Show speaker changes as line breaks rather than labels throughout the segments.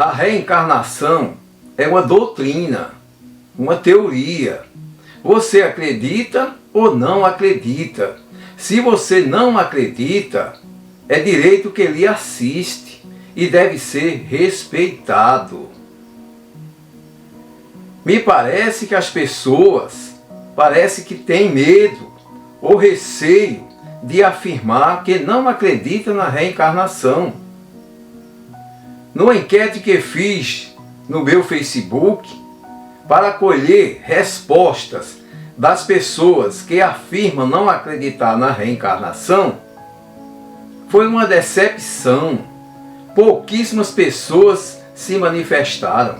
A reencarnação é uma doutrina, uma teoria. Você acredita ou não acredita? Se você não acredita, é direito que lhe assiste e deve ser respeitado. Me parece que as pessoas têm medo ou receio de afirmar que não acreditam na reencarnação. Numa enquete que fiz no meu Facebook, para colher respostas das pessoas que afirmam não acreditar na reencarnação, foi uma decepção. Pouquíssimas pessoas se manifestaram.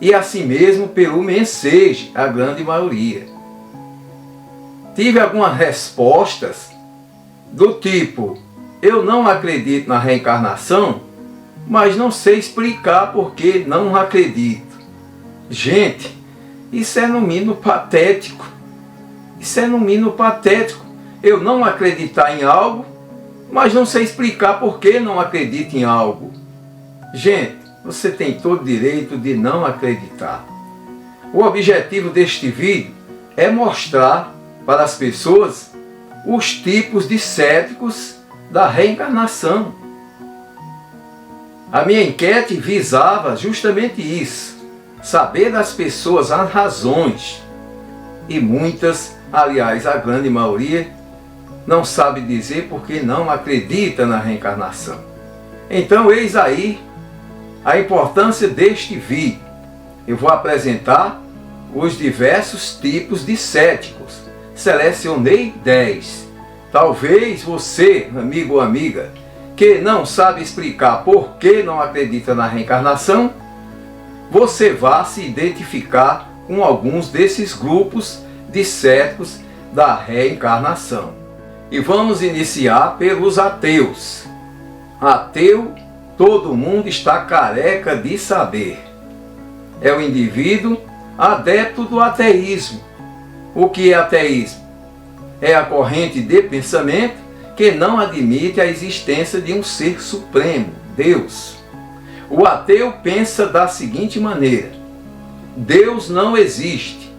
E assim mesmo pelo Mensage, a grande maioria. Tive algumas respostas do tipo: eu não acredito na reencarnação, mas não sei explicar por que não acredito. Gente, isso é no mínimo patético. Isso é no mínimo patético. Eu não acreditar em algo, mas não sei explicar por que não acredito em algo. Gente, você tem todo o direito de não acreditar. O objetivo deste vídeo é mostrar para as pessoas os tipos de céticos da reencarnação. A minha enquete visava justamente isso, saber das pessoas as razões. E muitas, aliás, a grande maioria, não sabe dizer porque não acredita na reencarnação. Então, eis aí a importância deste vídeo. Eu vou apresentar os diversos tipos de céticos. Selecionei 10. Talvez você, amigo ou amiga, que não sabe explicar por que não acredita na reencarnação, você vá se identificar com alguns desses grupos de céticos da reencarnação. E vamos iniciar pelos ateus. Ateu, todo mundo está careca de saber. É o indivíduo adepto do ateísmo. O que é ateísmo? É a corrente de pensamento que não admite a existência de um ser supremo, Deus. O ateu pensa da seguinte maneira: Deus não existe.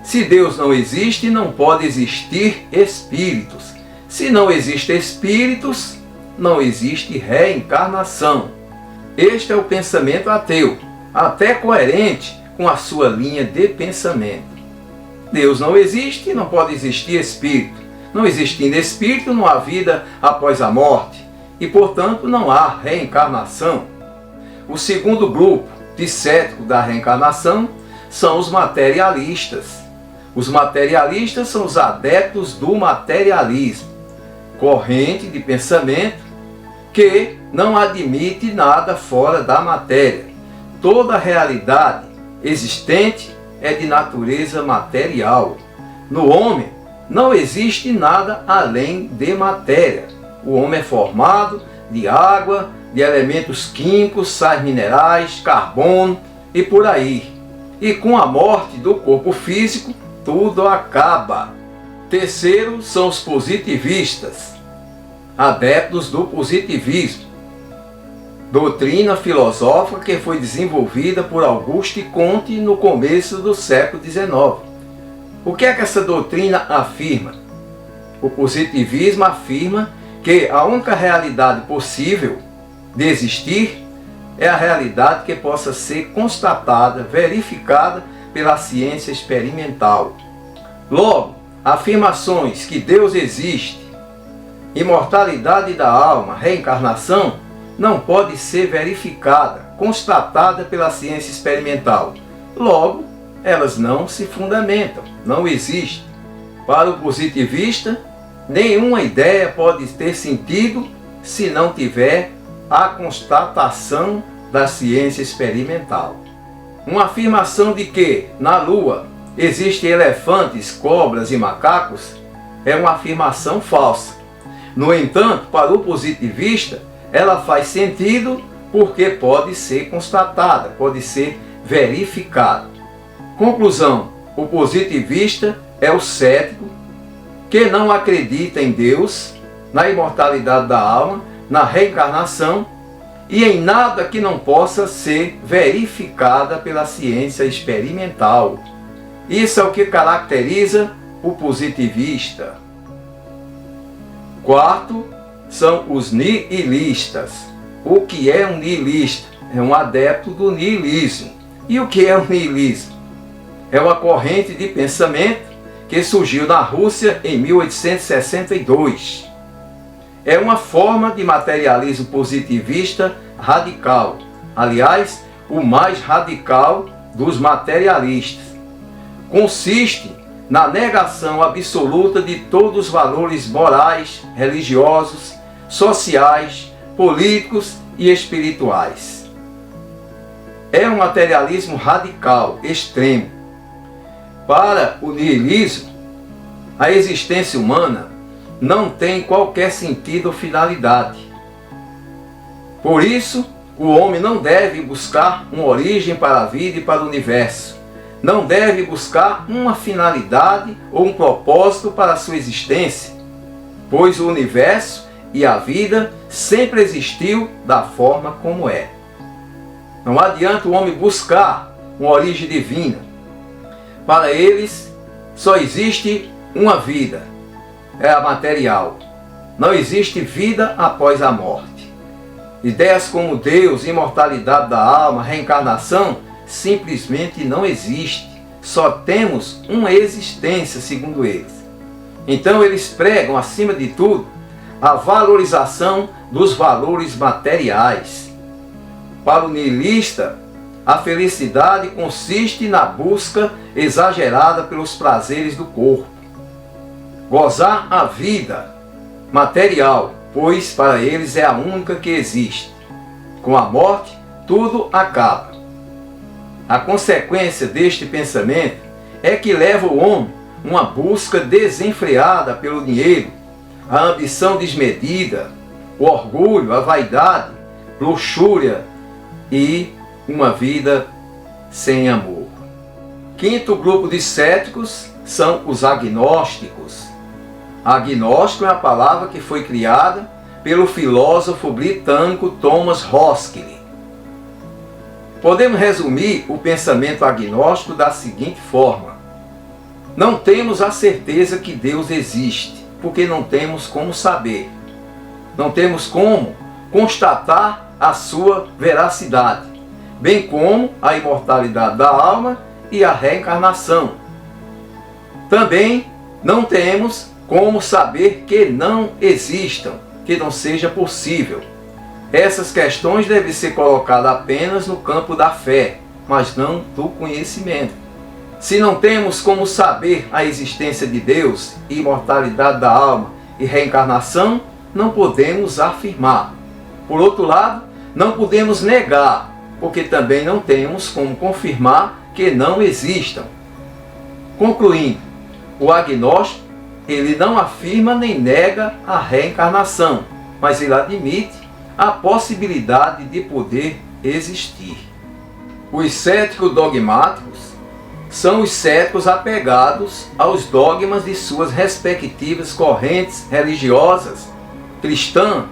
Se Deus não existe, não pode existir espíritos. Se não existem espíritos, não existe reencarnação. Este é o pensamento ateu, até coerente com a sua linha de pensamento. Deus não existe, não pode existir espírito. Não existindo espírito, não há vida após a morte. E, portanto, não há reencarnação. O segundo grupo de céticos da reencarnação são os materialistas. Os materialistas são os adeptos do materialismo, corrente de pensamento que não admite nada fora da matéria. Toda a realidade existente é de natureza material. No homem não existe nada além de matéria. O homem é formado de água, de elementos químicos, sais minerais, carbono e por aí. E com a morte do corpo físico, tudo acaba. Terceiro são os positivistas, adeptos do positivismo, doutrina filosófica que foi desenvolvida por Auguste Comte no começo do século XIX. O que é que essa doutrina afirma? O positivismo afirma que a única realidade possível de existir é a realidade que possa ser constatada, verificada pela ciência experimental. Logo, afirmações que Deus existe, imortalidade da alma, reencarnação, não pode ser verificada, constatada pela ciência experimental. Logo, elas não se fundamentam, não existem. Para o positivista, nenhuma ideia pode ter sentido se não tiver a constatação da ciência experimental. Uma afirmação de que na Lua existem elefantes, cobras e macacos é uma afirmação falsa. No entanto, para o positivista, ela faz sentido porque pode ser constatada, pode ser verificada. Conclusão: o positivista é o cético que não acredita em Deus, na imortalidade da alma, na reencarnação e em nada que não possa ser verificada pela ciência experimental. Isso é o que caracteriza o positivista. Quarto, são os nihilistas. O que é um nihilista? É um adepto do nihilismo. E o que é o nihilismo? É uma corrente de pensamento que surgiu na Rússia em 1862. É uma forma de materialismo positivista radical. Aliás, o mais radical dos materialistas. Consiste na negação absoluta de todos os valores morais, religiosos, sociais, políticos e espirituais. É um materialismo radical, extremo. Para o nihilismo, a existência humana não tem qualquer sentido ou finalidade. Por isso, o homem não deve buscar uma origem para a vida e para o universo. Não deve buscar uma finalidade ou um propósito para a sua existência, pois o universo e a vida sempre existiu da forma como é. Não adianta o homem buscar uma origem divina. Para eles, só existe uma vida, é a material. Não existe vida após a morte. Ideias como Deus, imortalidade da alma, reencarnação, simplesmente não existe. Só temos uma existência, segundo eles. Então eles pregam, acima de tudo, a valorização dos valores materiais. Para o nihilista, a felicidade consiste na busca exagerada pelos prazeres do corpo. Gozar a vida material, pois para eles é a única que existe. Com a morte, tudo acaba. A consequência deste pensamento é que leva o homem a uma busca desenfreada pelo dinheiro, a ambição desmedida, o orgulho, a vaidade, luxúria e uma vida sem amor. Quinto grupo de céticos são os agnósticos. Agnóstico é a palavra que foi criada pelo filósofo britânico Thomas Hoskins. Podemos resumir o pensamento agnóstico da seguinte forma: não temos a certeza que Deus existe, porque não temos como saber. Não temos como constatar a sua veracidade, bem como a imortalidade da alma e a reencarnação. Também não temos como saber que não existam, que não seja possível. Essas questões devem ser colocadas apenas no campo da fé, mas não do conhecimento. Se não temos como saber a existência de Deus, imortalidade da alma e reencarnação, não podemos afirmar. Por outro lado, não podemos negar, porque também não temos como confirmar que não existam. Concluindo, o agnóstico, ele não afirma nem nega a reencarnação, mas ele admite a possibilidade de poder existir. Os céticos dogmáticos são os céticos apegados aos dogmas de suas respectivas correntes religiosas, cristã.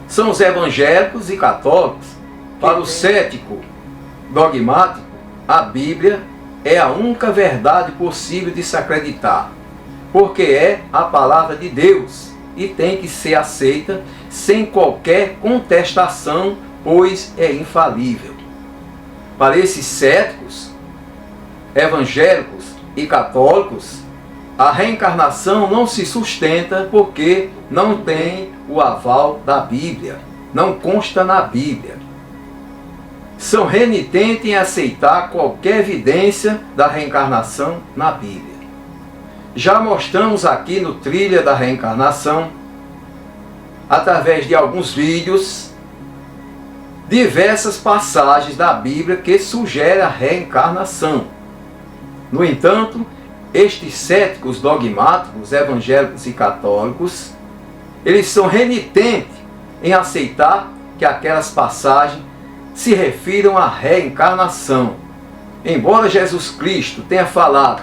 São os evangélicos e católicos. Para o cético dogmático, a Bíblia é a única verdade possível de se acreditar, porque é a palavra de Deus e tem que ser aceita sem qualquer contestação, pois é infalível. Para esses céticos, evangélicos e católicos, a reencarnação não se sustenta porque não tem o aval da Bíblia, não consta na Bíblia. São renitentes em aceitar qualquer evidência da reencarnação na Bíblia. Já mostramos aqui no Trilha da Reencarnação, através de alguns vídeos, diversas passagens da Bíblia que sugerem a reencarnação. No entanto, estes céticos dogmáticos, evangélicos e católicos, eles são renitentes em aceitar que aquelas passagens se refiram à reencarnação. Embora Jesus Cristo tenha falado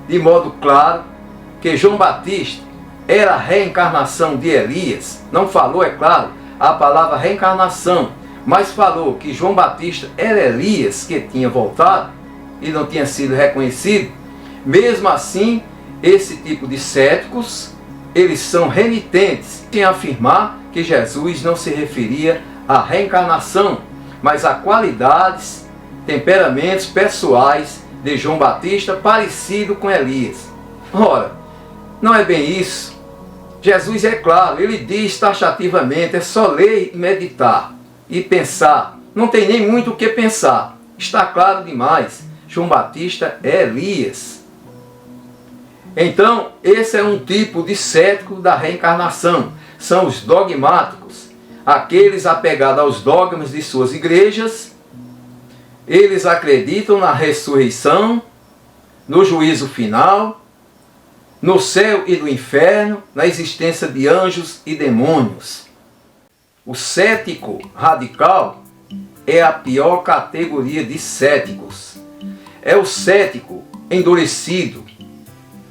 de modo claro que João Batista era a reencarnação de Elias, não falou, é claro, a palavra reencarnação, mas falou que João Batista era Elias que tinha voltado e não tinha sido reconhecido, mesmo assim, esse tipo de céticos, eles são renitentes em afirmar que Jesus não se referia à reencarnação, mas a qualidades, temperamentos pessoais de João Batista parecido com Elias. Ora, não é bem isso. Jesus é claro, ele diz taxativamente, é só ler e meditar e pensar. Não tem nem muito o que pensar. Está claro demais. João Batista é Elias. Então, esse é um tipo de cético da reencarnação. São os dogmáticos, aqueles apegados aos dogmas de suas igrejas. Eles acreditam na ressurreição, no juízo final, no céu e no inferno, na existência de anjos e demônios. O cético radical é a pior categoria de céticos. É o cético endurecido,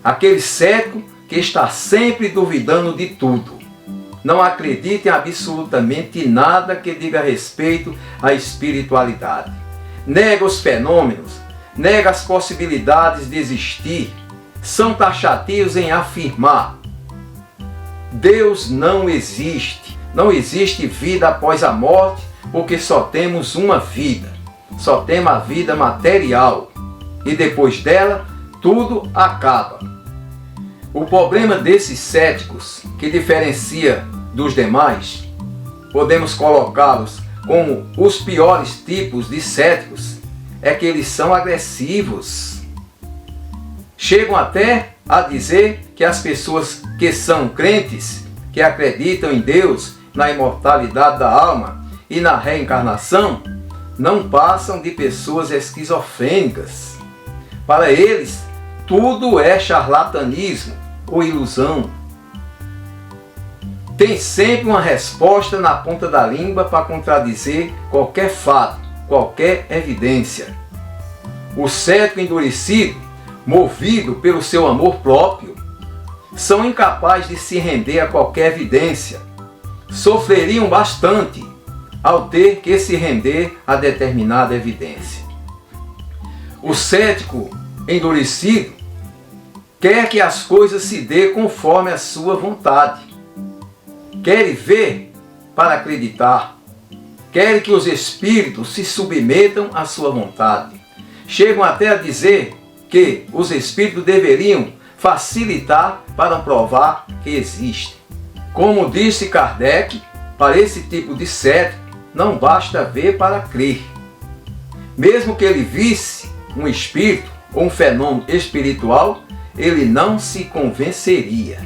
aquele cético que está sempre duvidando de tudo. Não acredita em absolutamente nada que diga respeito à espiritualidade. Nega os fenômenos, nega as possibilidades de existir. São taxativos em afirmar: Deus não existe. Não existe vida após a morte, porque só temos uma vida. Só temos a vida material. E depois dela, tudo acaba. O problema desses céticos, que diferencia dos demais, podemos colocá-los como os piores tipos de céticos, é que eles são agressivos. Chegam até a dizer que as pessoas que são crentes, que acreditam em Deus, na imortalidade da alma e na reencarnação, não passam de pessoas esquizofrênicas. Para eles, tudo é charlatanismo ou ilusão. Tem sempre uma resposta na ponta da língua para contradizer qualquer fato, qualquer evidência. O cético endurecido, movido pelo seu amor próprio, são incapazes de se render a qualquer evidência. Sofreriam bastante ao ter que se render a determinada evidência. O cético endurecido quer que as coisas se dê conforme a sua vontade. Quer ver para acreditar. Quer que os espíritos se submetam à sua vontade. Chegam até a dizer que os espíritos deveriam facilitar para provar que existem. Como disse Kardec, para esse tipo de cético não basta ver para crer. Mesmo que ele visse um espírito ou um fenômeno espiritual, ele não se convenceria.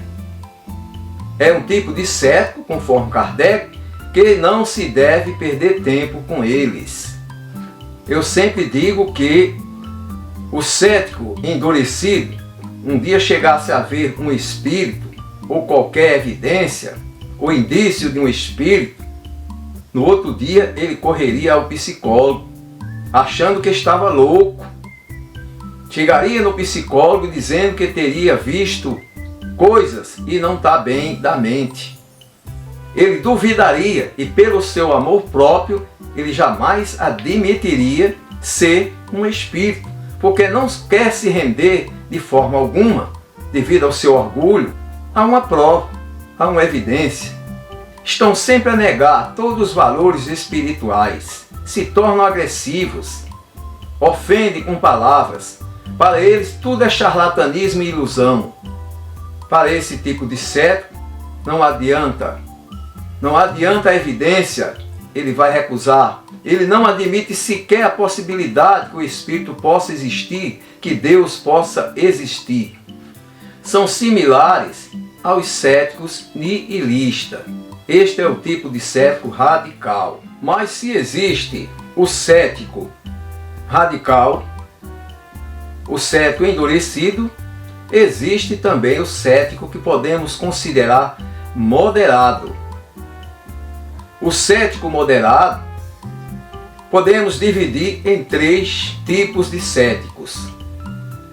É um tipo de cético, conforme Kardec, que não se deve perder tempo com eles. Eu sempre digo que o cético endurecido, um dia chegasse a ver um espírito ou qualquer evidência ou indício de um espírito, no outro dia ele correria ao psicólogo, achando que estava louco. Chegaria no psicólogo dizendo que teria visto coisas e não está bem da mente. Ele duvidaria e, pelo seu amor próprio, ele jamais admitiria ser um espírito, porque não quer se render de forma alguma, devido ao seu orgulho, a uma prova, a uma evidência. Estão sempre a negar todos os valores espirituais, se tornam agressivos, ofendem com palavras. Para eles tudo é charlatanismo e ilusão. Para esse tipo de cético não adianta a evidência, ele vai recusar. Ele não admite sequer a possibilidade que o espírito possa existir, que Deus possa existir. São similares aos céticos nihilistas. Este é o tipo de cético radical. Mas se existe o cético radical, o cético endurecido, existe também o cético que podemos considerar moderado. O cético moderado podemos dividir em 3 tipos de céticos.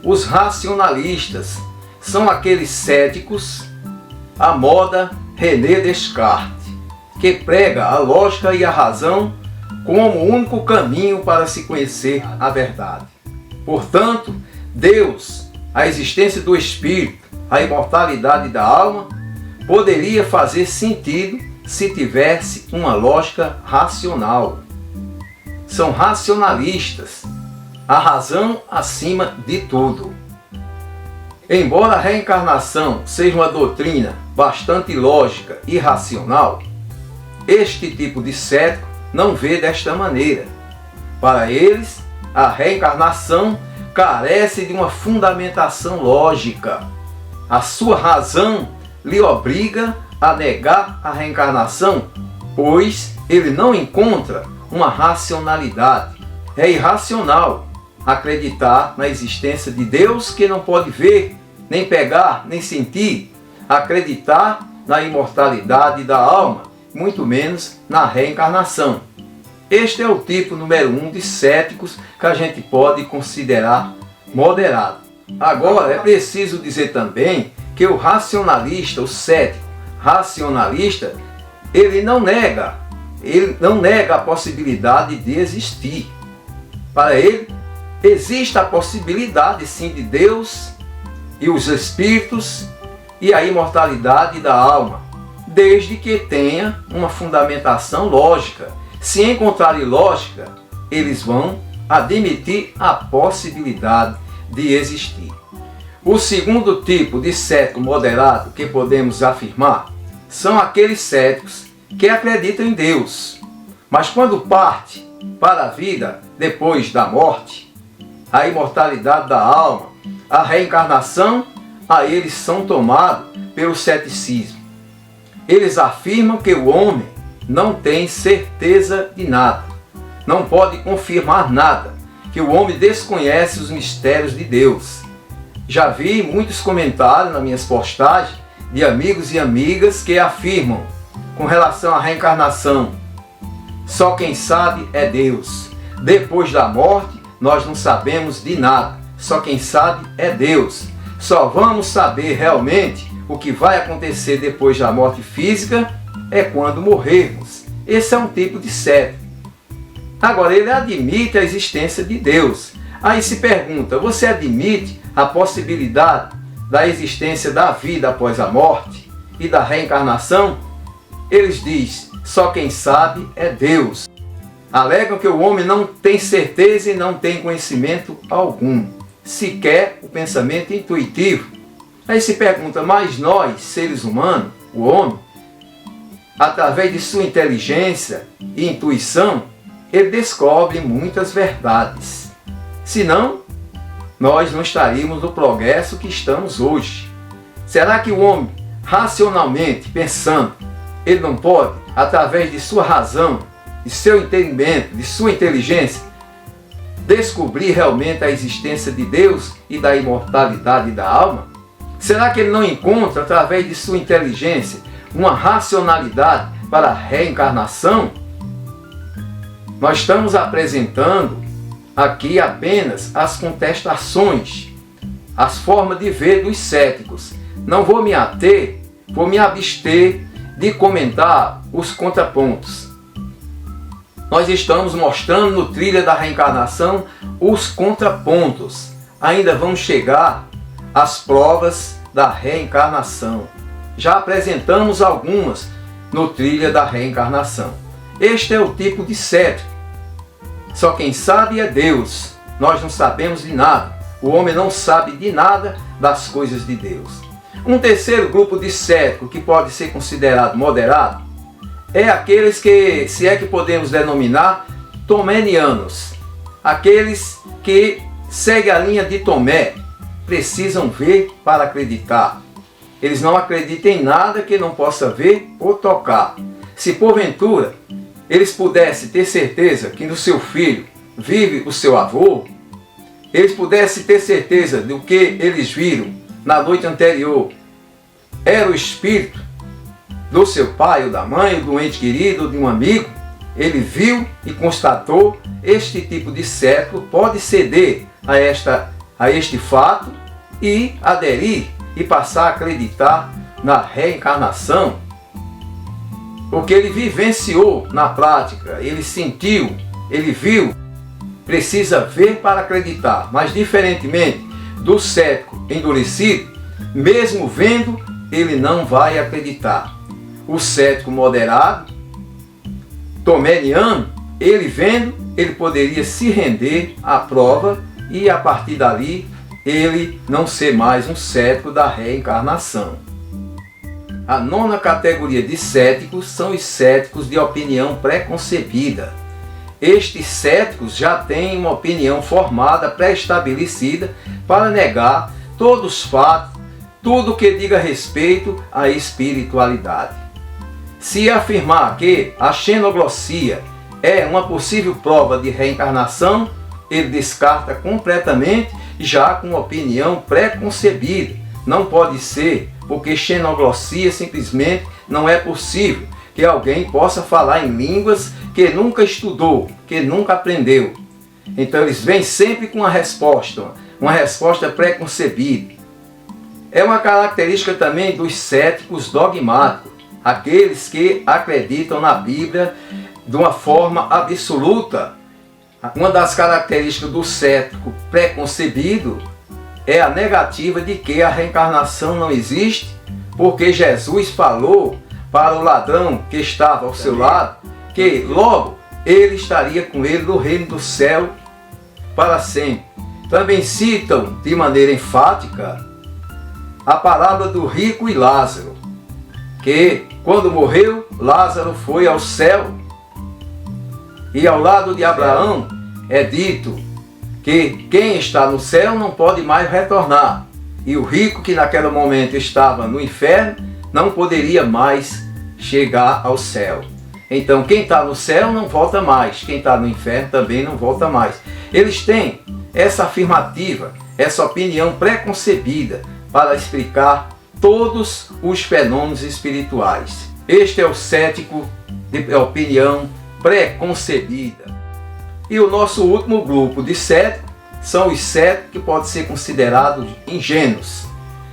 Os racionalistas são aqueles céticos à moda René Descartes, que prega a lógica e a razão como o único caminho para se conhecer a verdade. Portanto, Deus, a existência do Espírito, a imortalidade da alma, poderia fazer sentido se tivesse uma lógica racional. São racionalistas, a razão acima de tudo. Embora a reencarnação seja uma doutrina bastante lógica e racional, este tipo de cético não vê desta maneira. Para eles, a reencarnação carece de uma fundamentação lógica. A sua razão lhe obriga a negar a reencarnação, pois ele não encontra uma racionalidade. É irracional acreditar na existência de Deus que não pode ver, nem pegar, nem sentir, acreditar na imortalidade da alma, muito menos na reencarnação. Este é o tipo número 1 de céticos que a gente pode considerar moderado. Agora, é preciso dizer também que o racionalista, o cético racionalista, ele não nega a possibilidade de existir. Para ele, existe a possibilidade sim de Deus e os espíritos e a imortalidade da alma, desde que tenha uma fundamentação lógica. Se encontrarem lógica, eles vão admitir a possibilidade de existir. O segundo tipo de cético moderado que podemos afirmar são aqueles céticos que acreditam em Deus, mas quando parte para a vida depois da morte, a imortalidade da alma, a reencarnação, aí eles são tomados pelo ceticismo. Eles afirmam que o homem não tem certeza de nada, não pode confirmar nada, que o homem desconhece os mistérios de Deus. Já vi muitos comentários nas minhas postagens de amigos e amigas que afirmam com relação à reencarnação: só quem sabe é Deus. Depois da morte nós não sabemos de nada, só quem sabe é Deus. Só vamos saber realmente o que vai acontecer depois da morte física é quando morrermos. Esse é um tipo de cético. Agora, ele admite a existência de Deus. Aí se pergunta: você admite a possibilidade da existência da vida após a morte e da reencarnação? Eles dizem: só quem sabe é Deus. Alegam que o homem não tem certeza e não tem conhecimento algum, sequer o pensamento intuitivo. Aí se pergunta: mas nós, seres humanos, o homem, através de sua inteligência e intuição, ele descobre muitas verdades. Senão, nós não estaríamos no progresso que estamos hoje. Será que o homem, racionalmente pensando, ele não pode, através de sua razão, de seu entendimento, de sua inteligência, descobrir realmente a existência de Deus e da imortalidade da alma? Será que ele não encontra, através de sua inteligência, uma racionalidade para a reencarnação? Nós estamos apresentando aqui apenas as contestações, as formas de ver dos céticos. Não vou me ater, vou me abster de comentar os contrapontos. Nós estamos mostrando no Trilha da Reencarnação os contrapontos. Ainda vamos chegar às provas da reencarnação. Já apresentamos algumas no Trilha da Reencarnação. Este é o tipo de cético. Só quem sabe é Deus. Nós não sabemos de nada. O homem não sabe de nada das coisas de Deus. Um terceiro grupo de cético que pode ser considerado moderado é aqueles que, se é que podemos denominar, tomenianos. Aqueles que seguem a linha de Tomé, precisam ver para acreditar. Eles não acreditam em nada que não possa ver ou tocar. Se porventura eles pudessem ter certeza que no seu filho vive o seu avô, eles pudessem ter certeza do que eles viram na noite anterior era o espírito do seu pai ou da mãe, ou do ente querido, ou de um amigo, ele viu e constatou, este tipo de cético pode ceder a este fato e aderir e passar a acreditar na reencarnação. porque ele vivenciou na prática, ele sentiu, ele viu. Precisa ver para acreditar, mas diferentemente do cético endurecido, mesmo vendo, ele não vai acreditar. O cético moderado, tomeniano, ele vendo, ele poderia se render à prova e a partir dali ele não ser mais um cético da reencarnação. A nona categoria de céticos são os céticos de opinião preconcebida. Estes céticos já têm uma opinião formada, pré-estabelecida, para negar todos os fatos, tudo que diga respeito à espiritualidade. Se afirmar que a xenoglossia é uma possível prova de reencarnação, ele descarta completamente, já com uma opinião pré-concebida. Não pode ser, porque xenoglossia simplesmente não é possível que alguém possa falar em línguas que nunca estudou, que nunca aprendeu. Então eles vêm sempre com uma resposta pré-concebida. É uma característica também dos céticos dogmáticos, aqueles que acreditam na Bíblia de uma forma absoluta. Uma das características do cético pré-concebido é a negativa de que a reencarnação não existe, porque Jesus falou para o ladrão que estava ao seu lado, que logo ele estaria com ele no reino do céu para sempre. Também citam de maneira enfática a parábola do rico e Lázaro, que quando morreu, Lázaro foi ao céu, e ao lado de Abraão é dito que quem está no céu não pode mais retornar, e o rico que naquele momento estava no inferno não poderia mais chegar ao céu. Então quem está no céu não volta mais, quem está no inferno também não volta mais. Eles têm essa afirmativa, essa opinião pré-concebida para explicar todos os fenômenos espirituais. Este é o cético de opinião pré-concebida. E o nosso último grupo de céticos são os céticos que podem ser considerados ingênuos.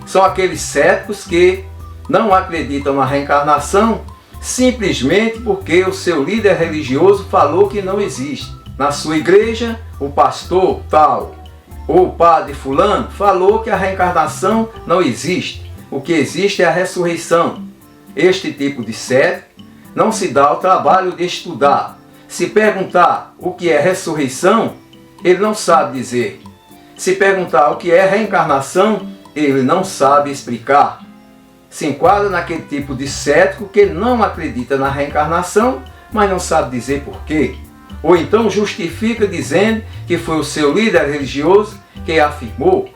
São aqueles céticos que não acreditam na reencarnação simplesmente porque o seu líder religioso falou que não existe. Na sua igreja, o pastor tal ou o padre fulano falou que a reencarnação não existe. O que existe é a ressurreição. Este tipo de cético não se dá ao trabalho de estudar. Se perguntar o que é ressurreição, ele não sabe dizer. Se perguntar o que é reencarnação, ele não sabe explicar. Se enquadra naquele tipo de cético que não acredita na reencarnação, mas não sabe dizer porquê. Ou então justifica dizendo que foi o seu líder religioso que afirmou.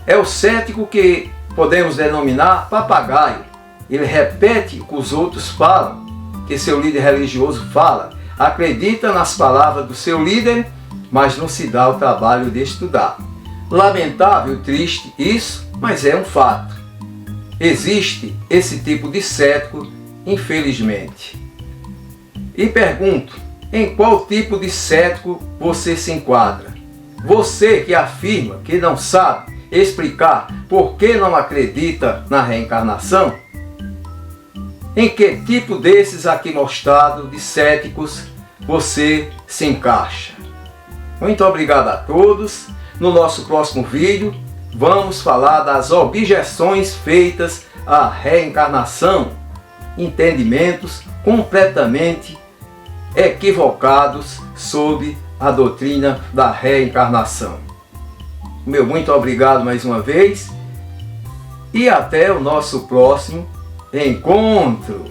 É o cético que podemos denominar papagaio. Ele repete o que os outros falam, que seu líder religioso fala. Acredita nas palavras do seu líder, mas não se dá o trabalho de estudar. Lamentável, triste isso, mas é um fato. Existe esse tipo de cético, infelizmente. E pergunto, em qual tipo de cético você se enquadra? Você que afirma que não sabe explicar por que não acredita na reencarnação? Em que tipo desses aqui mostrado de céticos você se encaixa? Muito obrigado a todos. No nosso próximo vídeo vamos falar das objeções feitas à reencarnação, entendimentos completamente equivocados sobre a doutrina da reencarnação. Meu muito obrigado mais uma vez e até o nosso próximo encontro.